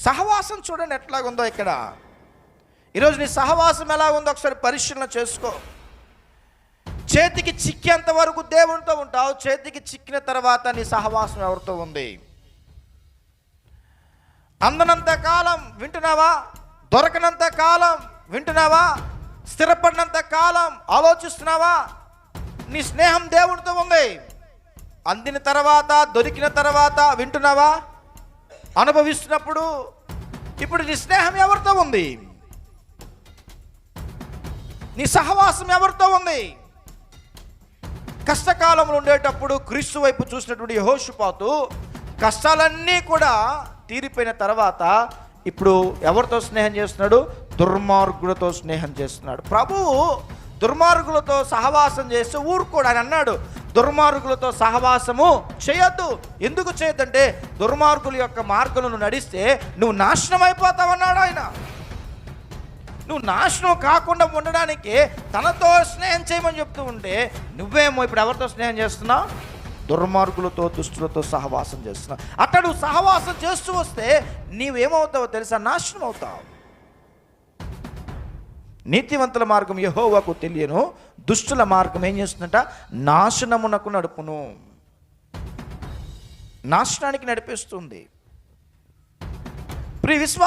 సహవాసం చూడండి ఎట్లాగుందో ఇక్కడ. ఈరోజు నీ సహవాసం ఎలా ఉందో ఒకసారి పరిశీలన చేసుకో. చేతికి చిక్కేంత వరకు దేవునితో ఉంటావు, చేతికి చిక్కిన తర్వాత నీ సహవాసం ఎవరితో ఉంది? అందనంత కాలం వింటున్నావా? దొరకనంత కాలం వింటున్నావా? స్థిరపడినంత కాలం ఆలోచిస్తున్నావా? నీ స్నేహం దేవునితో ఉంది. అందిన తర్వాత, దొరికిన తర్వాత వింటున్నావా? అనుభవిస్తున్నప్పుడు ఇప్పుడు నీ స్నేహం ఎవరితో ఉంది? నీ సహవాసం ఎవరితో ఉంది? కష్టకాలంలో ఉండేటప్పుడు క్రీస్తు వైపు చూసినటువంటి యెహోషాపాతు కష్టాలన్నీ కూడా తీరిపోయిన తర్వాత ఇప్పుడు ఎవరితో స్నేహం చేస్తున్నాడు? దుర్మార్గులతో స్నేహం చేస్తున్నాడు. ప్రభువు దుర్మార్గులతో సహవాసం చేస్తే ఊరుకోడు. ఆయన అన్నాడు, దుర్మార్గులతో సహవాసము చేయొద్దు. ఎందుకు చేయొద్దంటే దుర్మార్గుల యొక్క మార్గంలో నడిస్తే నువ్వు నాశనం అయిపోతావన్నాడు ఆయన. నువ్వు నాశనం కాకుండా ఉండడానికి తనతో స్నేహం చేయమని చెప్తూ ఉంటే నువ్వేమో ఇప్పుడు ఎవరితో స్నేహం చేస్తున్నావు? దుర్మార్గులతో, దుష్టులతో సహవాసం చేస్తున్నావు. అట్లా నువ్వు సహవాసం చేస్తూ వస్తే నీవేమవుతావో తెలుసా? నాశనం అవుతావు. నీతివంతుల మార్గం యెహోవాకు తెలియను, దుష్టుల మార్గం ఏం చేస్తుందంట? నాశనమునకు నడుపును, నాశనానికి నడిపిస్తుంది. ప్రియ విశ్వాస